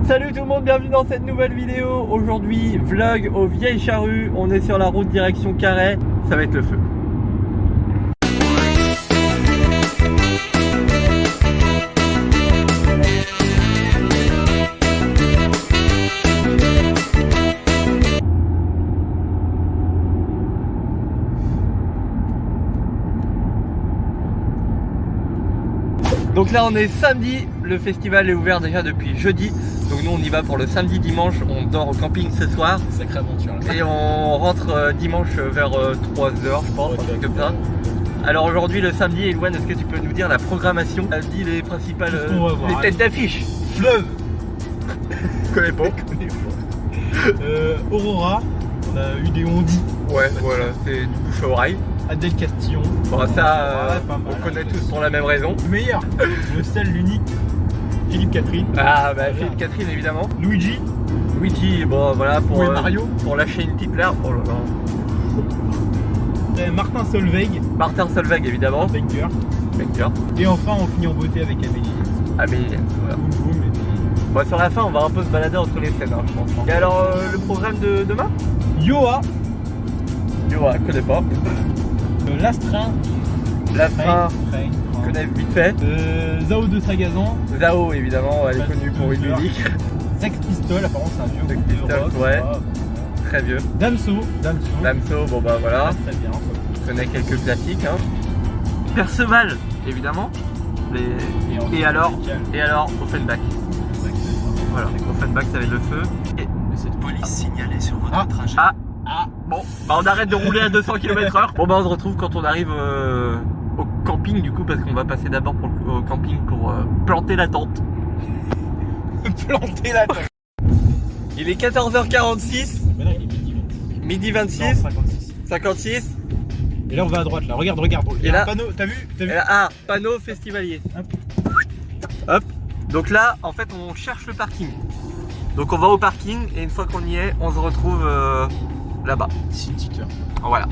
Salut tout le monde, bienvenue dans cette nouvelle vidéo. Aujourd'hui, vlog aux Vieilles Charrues. On est sur la route direction Carhaix. Ça va être le feu. Donc là on est samedi, le festival est ouvert déjà depuis jeudi. Donc nous on y va pour le samedi dimanche, on dort au camping ce soir. Sacrée aventure. Et on rentre dimanche vers 3h je pense, un truc comme ça. Alors aujourd'hui le samedi, Elouane, est-ce que tu peux nous dire la programmation? Elle dit les principales, les têtes d'affiche. Fleuve. Je connais pas. Aurora, on a eu des ondits. Ouais voilà, c'est du bouche à oreille. Adèle Castillon. Bon ça, pas mal, on connaît tous pour la même raison. Le meilleur. Le seul, l'unique. Philippe Catherine. Ah bah Philippe Catherine évidemment. Luigi. Luigi, bon voilà pour, Mario. Pour lâcher une petite larme. Oh là là. Martin Solveig. Martin Solveig évidemment. Banger. Banger. Et enfin on finit en beauté avec Amélie. Amélie, voilà. Boum, boum, et puis... Bon, sur la fin on va un peu se balader entre les scènes hein, je pense. Et alors le programme de demain? Yoa. Yoa, je connais pas. L'Astrein. L'Astrein, je connais vite fait. Zao de Sagazan. Zao évidemment, elle est connue pour une musique. Sex Pistol, apparemment c'est un vieux Sex groupe de Pistols, rock. ouais. Très vieux. Damso. Damso, bon bah voilà. Très bien. Je connais quelques classiques. Hein. Perceval, évidemment. Et alors Offenbach. Voilà, Offenbach ça va être le feu. Et Cette police signalée sur votre trajet. Bon, bah on arrête de rouler à 200 km/h. Bon bah on se retrouve quand on arrive au camping du coup parce qu'on va passer d'abord au camping pour planter la tente. Planter la tête. Il est 14h46. Mais là il est midi 26. Non, 56. 56. Et là on va à droite là, regarde. Et là, un panneau, t'as vu et là, panneau festivalier. Hop. Donc là, en fait, on cherche le parking. Donc on va au parking et une fois qu'on y est, on se retrouve là-bas. Ici une petite heure. Voilà.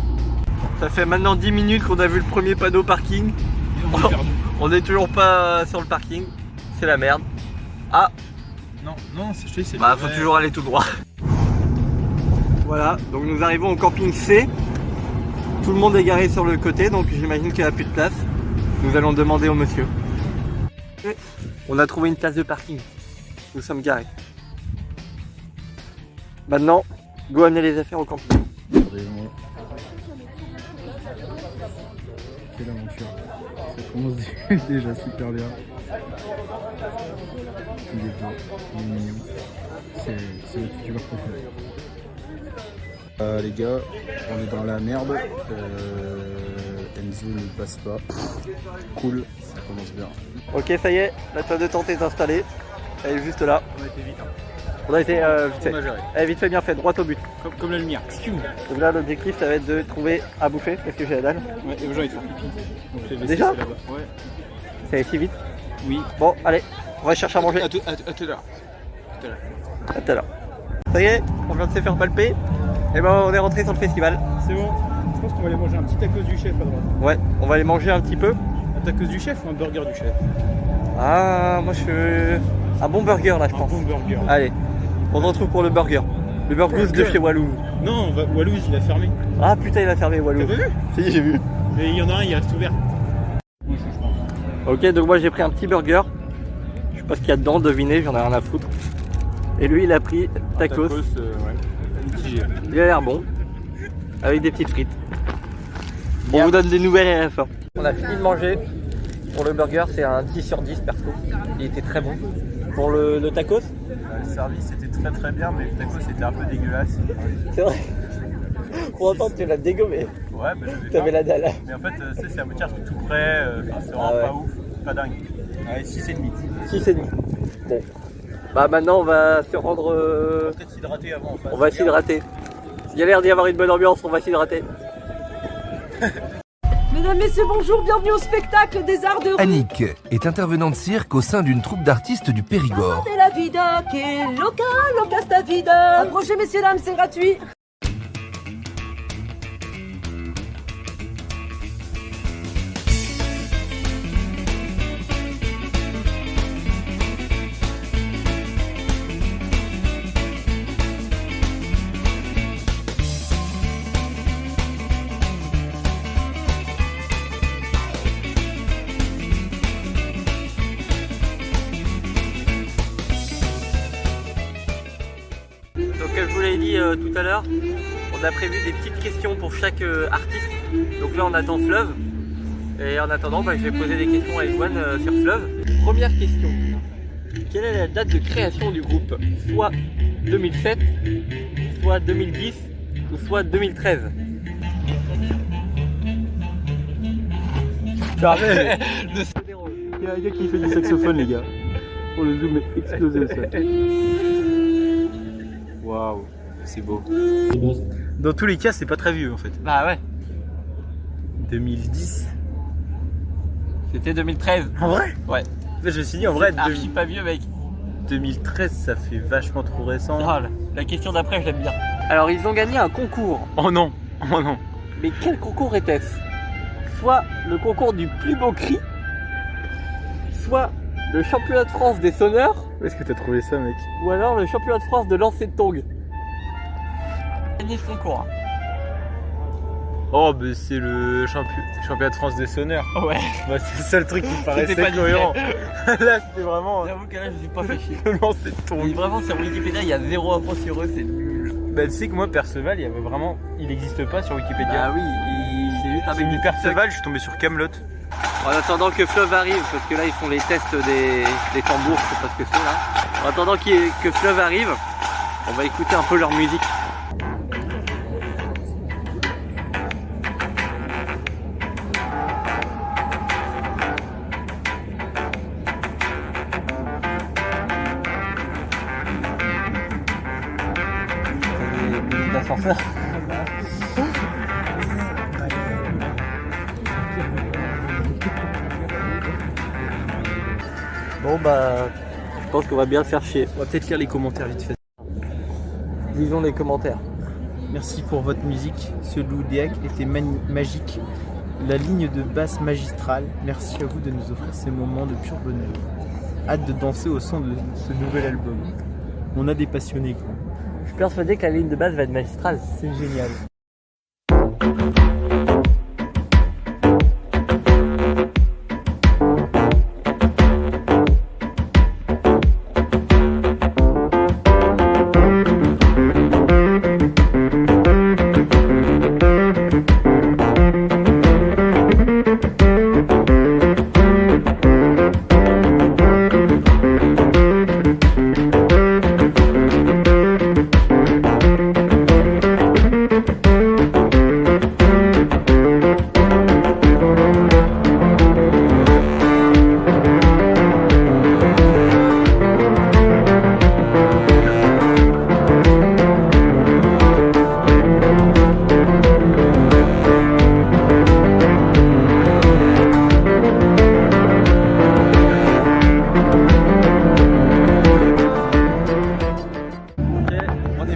Ça fait maintenant 10 minutes qu'on a vu le premier panneau parking. On est perdu. On n'est toujours pas sur le parking. C'est la merde. Ah, Non, je te dis c'est bah faut toujours aller tout droit. Voilà, donc nous arrivons au camping C. Tout le monde est garé sur le côté, donc j'imagine qu'il n'y a plus de place. Nous allons demander au monsieur. On a trouvé une place de parking. Nous sommes garés. Maintenant, go amener les affaires au camping. Quelle aventure. Ça commence déjà super bien. Il est beau, il est mignon. C'est le youtubeur préféré. Les gars, on est dans la merde. Enzo ne passe pas. Cool, ça commence bien. Ok, ça y est, la table de tente est installée. Elle est juste là. On a été vite. Hein. On a été vite fait. On a géré. Elle est vite fait, bien fait, droit au but. Comme la lumière. Donc là, l'objectif, ça va être de trouver à bouffer parce que j'ai la dalle. Ouais, et aux gens ils te font pipi. Donc les WC, Déjà c'est là-bas. Ouais. Ça va si vite. Oui. Bon, allez, on va chercher à manger. À tout à l'heure. À tout à l'heure. Ça y est, on vient de se faire palper. Et ben on est rentré sur le festival. C'est bon. Je pense qu'on va aller manger un petit tacos du chef à droite. Ouais, on va aller manger un petit peu. Un tacos du chef ou un burger du chef? Ah, moi je veux un bon burger là, je Un pense. bon burger. Allez, on se retrouve pour le burger. Le burgers de chez Walou. Non, Wallouz il a fermé. Ah putain, il a fermé Walou. T'as pas vu? Si, j'ai vu. Mais il y en a un, il reste ouvert. Ok, donc moi j'ai pris un petit burger. Je sais pas ce qu'il y a dedans, devinez, j'en ai rien à foutre. Et lui il a pris tacos. Ouais. Mitigé. Il a l'air bon. Avec des petites frites. On Bien. vous donne des nouvelles à la fin. On a fini de manger. Pour le burger, c'est un 10 sur 10 perso. Il était très bon. Pour le tacos, Le service était très bien, mais le taco c'était un peu dégueulasse. c'est vrai. Pour entendre, tu l'as dégommé. Ouais, bah, je vais T'avais faire. la dalle. Mais en fait, c'est à moitié tout prêt, c'est vraiment Ah ouais. pas ouf, pas dingue. Ouais, 6,5. 6,5. Bon. Bah maintenant, on va se rendre. Peut-être s'hydrater avant en fait. On va s'hydrater. Il y a l'air d'y avoir une bonne ambiance, on va s'hydrater. Mesdames, Messieurs, bonjour, bienvenue au spectacle des arts de rue. Annick est intervenante cirque au sein d'une troupe d'artistes du Périgord. C'est la vida qui est loca, loca sta vida. Approchez, messieurs, dames, c'est gratuit. Donc comme je vous l'ai dit tout à l'heure, on a prévu des petites questions pour chaque artiste. Donc là on attend Fleuve. Et en attendant, je vais poser des questions à Elouane sur Fleuve. Première question. Quelle est la date de création du groupe? Soit 2007, soit 2010, ou soit 2013. Carré. Il y a un gars qui fait du saxophone, les gars. Oh, le zoom est explosé, ça. Waouh, c'est beau. Dans tous les cas, c'est pas très vieux en fait. Bah ouais, 2010. c'était 2013. En vrai? Ouais. Je me suis dit, en vrai, Archi pas vieux mec. 2013, ça fait vachement trop récent. Ah, la question d'après, je l'aime bien. Alors, ils ont gagné un concours. Oh non, oh non. Mais quel concours était-ce? Soit le concours du plus beau cri, soit le championnat de France des sonneurs, Où est-ce que t'as trouvé ça, mec? ou alors le championnat de France de lancer de tongs. Gagné ce concours. Oh, bah c'est le championnat de France des sonneurs. Ouais. Bah, c'est le seul truc qui me paraissait C'était pas cohérent. Là, c'était vraiment J'avoue que là, je suis pas fait chier. le lancer de ton. Mais vraiment, sur Wikipédia, il y a 0 info sur eux, c'est nul. Bah, tu sais que moi, Perceval, il y avait vraiment. Il n'existe pas sur Wikipédia. Bah oui, c'est juste J'ai avec mis des Perceval, je suis tombé sur Camelot. En attendant que Fleuve arrive, parce que là ils font les tests des tambours, je sais pas ce que c'est là. En attendant que Fleuve arrive, on va écouter un peu leur musique. Musique d'ascenseur. Bon bah, je pense qu'on va bien le faire chier. On va peut-être lire les commentaires vite fait. Lisons les commentaires. Merci pour votre musique. Ce Loudéac était magique. La ligne de basse magistrale. Merci à vous de nous offrir ces moments de pur bonheur. Hâte de danser au son de ce nouvel album. On a des passionnés, quoi. Je suis persuadé que la ligne de base va être magistrale. C'est génial.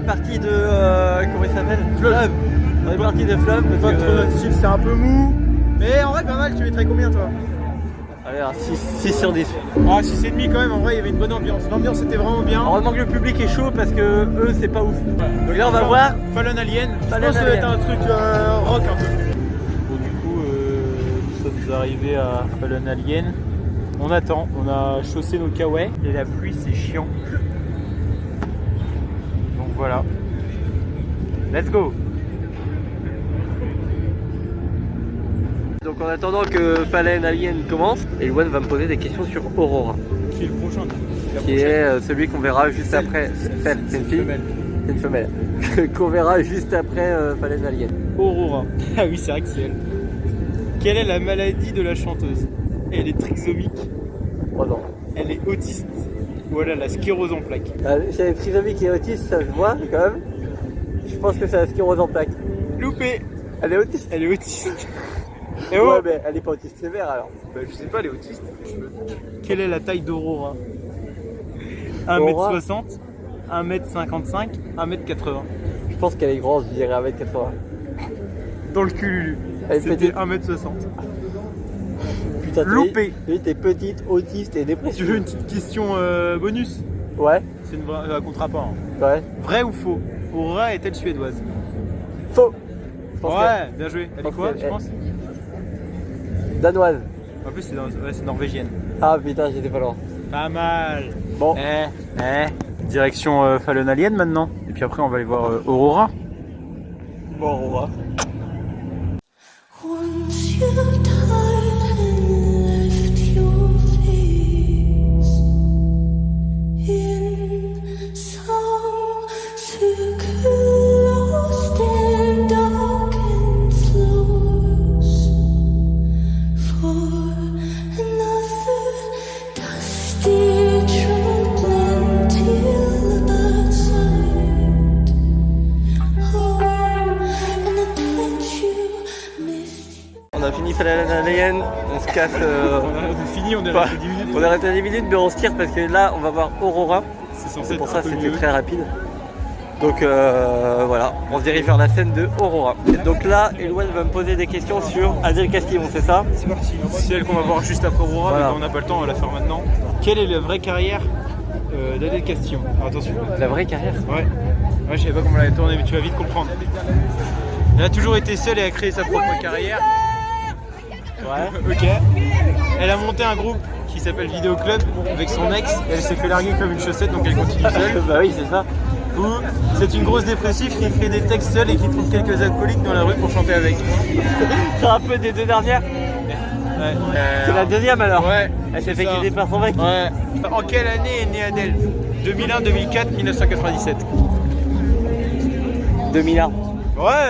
Parti de comment il s'appelle? Fleuve. On est parti de Fleuve parce que Notre style, c'est un peu mou. Mais en vrai, pas mal. Tu mettrais combien, toi? allez, un 6 sur 10. Ah, 6,5 quand même. En vrai, il y avait une bonne ambiance. L'ambiance était vraiment bien. Heureusement que le public est chaud parce que eux c'est pas ouf. Donc là on va voir Fallen Alien. Je Fallen pense que ça va Alien. être un truc rock un peu. Bon, du coup, nous sommes arrivés à Fallen Alien. On attend. On a chaussé nos kawaii. Et la pluie, c'est chiant. Donc voilà. Let's go. Donc en attendant que Fallen Alien commence, Elouane va me poser des questions sur Aurora, Qui est le prochain? qui est celui qu'on verra juste après. Celle, c'est une fille. C'est une femelle. Qu'on verra juste après Fallen Alien. Aurora. Ah oui, c'est vrai que c'est elle. Quelle est la maladie de la chanteuse? Elle est trisomique. Oh non. Elle est autiste. Voilà, la sclérose en plaques. Chez les trisomiques et autistes, ça se voit quand même. Je pense que c'est la sclérose en plaques. Loupé. Elle est autiste? Elle est autiste. Et oh, Ouais, mais elle est pas autiste sévère alors. bah, je sais pas, elle est autiste. Quelle est la taille d'Aurora? Aurora 1m60, 1m55, 1m80. Je pense qu'elle est grande, je dirais 1m80. Dans le cululu. Elle est C'était petite. 1m60. Putain, Loupé. T'es petite, autiste et Tu dépressive. veux une petite question bonus? Ouais, C'est une vraie, comptera pas. Hein. ouais. Vrai ou faux? Aurora est-elle suédoise? Faux. Je pense Ouais, bien joué. Elle est pense quoi, qu'elle tu est- penses? que- Danoise. En plus, c'est norvégienne. Ah putain, j'étais pas loin. Pas mal. Bon. Direction Fallon Alien maintenant. Et puis après, on va aller voir Aurora. Bon, Aurora. Once you died and left your face in some circle lost in darkened floors for another dusty trampling till the side home and the touch you missed. On a fini Fallon Alien, on se casse. On a fini, on est Enfin, resté 10 minutes. on est resté 10 minutes, mais on se tire parce que là, on va voir Aurora. C'est censé C'est être pour un ça peu c'était mieux. très rapide. Donc voilà, on se dirige vers la scène de Aurora. Et donc là, Elouane va me poser des questions sur Adèle Castillon, c'est ça? C'est parti. C'est elle qu'on va voir juste après Aurora, Voilà. mais on n'a pas le temps, on va la faire maintenant. Quelle est la vraie carrière d'Adèle Castillon? Alors, attention. La vraie carrière. Ouais, je savais pas comment elle avait tourné, mais tu vas vite comprendre. Elle a toujours été seule et a créé sa propre carrière. Ouais. Ok. Elle a monté un groupe qui s'appelle Vidéo Club avec son ex. Et elle s'est fait larguer comme une chaussette, donc elle continue seule. Bah oui, c'est ça. Ou c'est une grosse dépressive qui écrit des textes seule et qui trouve quelques alcooliques dans la rue pour chanter avec. C'est un peu des deux dernières. Ouais. C'est la deuxième alors. Ouais. Elle s'est c'est fait ça. quitter par son mec. Ouais. En quelle année est née Adèle? 2001, 2004, 1997. 2001. Ouais,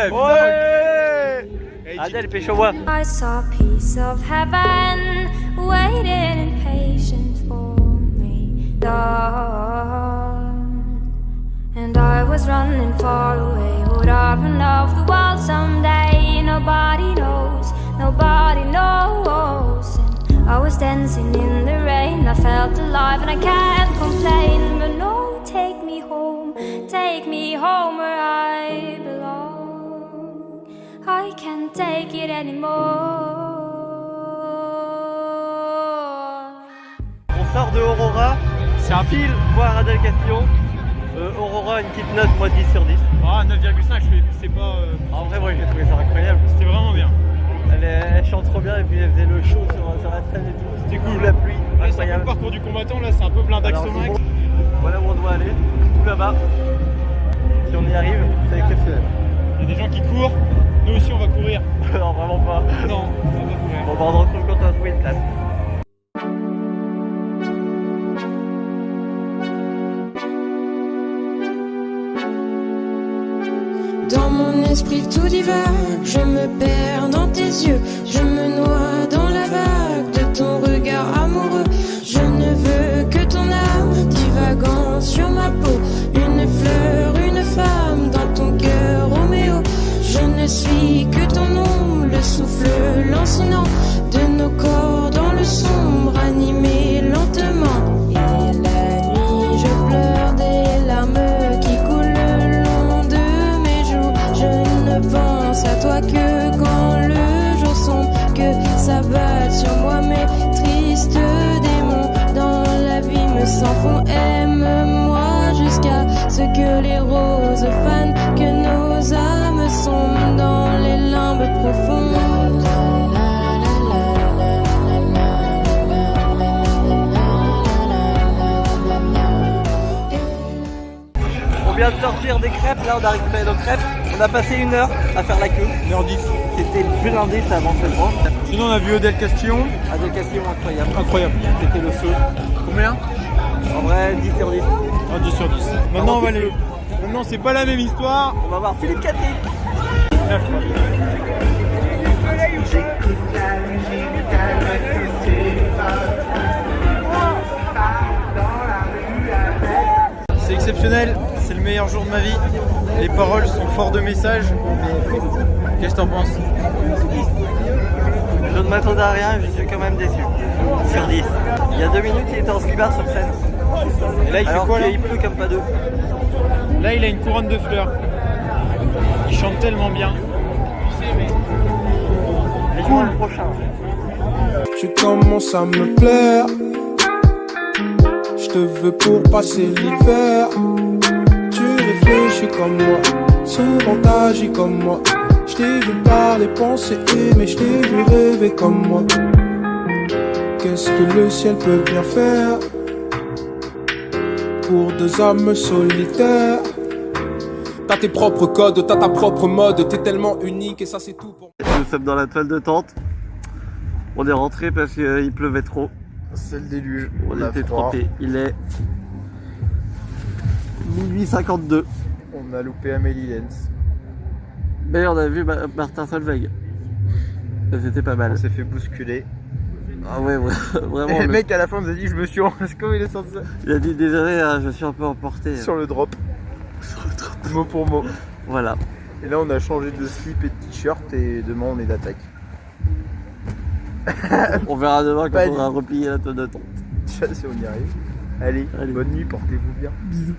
putain. Ouais. Hey, Adèle, pécho-moi. I saw a piece of heaven waiting impatient for me, and I was running far away. Would I run off the world someday? Nobody knows, nobody knows. And I was dancing in the rain. I felt alive and I can't complain. But no, take me home where I belong. I can't take it anymore. On sort de Aurora. C'est un fil voir Adèle Castillon. Aurora, une petite note, moi 10 sur 10. Ah, 9,5, c'est pas. En vrai, moi j'ai trouvé ça incroyable. C'était vraiment bien. Elle chante trop bien et puis elle faisait le show sur la scène et tout. C'était cool. Sous la pluie, Ouais, c'est un peu le incroyable. parcours du combattant, là, c'est un peu plein Alors, d'axes max. voilà où on doit aller, tout là-bas. Si on y arrive, c'est exceptionnel. Il y a des gens qui courent, nous aussi on va courir. Non, vraiment pas. Non, on va pas courir. Bon, bah, on se retrouve quand on a trouvé une place. Dans mon esprit tout divague, je me perds dans tes yeux, je me noie dans la vague de ton regard amoureux. Je ne veux que ton âme divagant sur ma peau, une fleur, une flamme dans ton cœur, Roméo. Je ne suis que ton ombre, le souffle lancinant de nos corps dans le sombre, animé lentement. Et la nuit, je pleure des larmes qui coulent le long de mes joues. Je ne pense à toi que quand le jour sombre, que s'abattent sur moi mes tristes démons. Dans la vie me s'enfont, aime-moi jusqu'à ce que les roses fanent, que nos âmes sombrent dans les limbes profondes. On vient de sortir des crêpes, là on a récupéré nos crêpes. On a passé 1 heure à faire la queue. 1h10. C'était blindé, ça avançait trop. Sinon on a vu Adèle Castillon. Adèle Castillon, incroyable. Incroyable. C'était le feu. Combien? En vrai, 10 sur 10. Ah, 10 sur 10. Maintenant on va aller. Maintenant c'est pas la même histoire. On va voir Philippe Catherine. C'est exceptionnel, c'est le meilleur jour de ma vie. Les paroles sont fortes de messages. Qu'est-ce que t'en penses? Je ne m'attendais à rien et je suis quand même déçu. Sur 10. Il y a 2 minutes, il était en slibard sur scène. Et là il fait Alors quoi là? qu'il pleut comme pas d'eau. Là il a une couronne de fleurs. Il chante tellement bien. Vivement le prochain. Tu commences à me plaire. Je te veux pour passer l'hiver. Tu réfléchis comme moi, souvent t'agis comme moi. Je t'ai vu parler, penser, aimer, je t'ai vu rêver comme moi. Qu'est-ce que le ciel peut bien faire? pour deux âmes solitaires. T'as tes propres codes, t'as ta propre mode, t'es tellement unique et ça c'est tout pour... Nous sommes dans la toile de tente. On est rentré parce qu'il pleuvait trop. C'est le déluge. On était trempés. Il est minuit 52. On a loupé Amélie Lenz. Mais on a vu Martin Solveig. C'était pas mal. On s'est fait bousculer. Ah ouais, vraiment. Et le mec à la fin nous a dit je me suis rendu comment il est sorti ça. Il a dit désolé, je suis un peu emporté. Sur le drop. Mot pour mot. Voilà. Et là on a changé de slip et de t-shirt et demain on est d'attaque. On verra demain quand Pas on aura replié la toile de tente. Si on y arrive. Allez, bonne nuit, portez-vous bien. Bisous.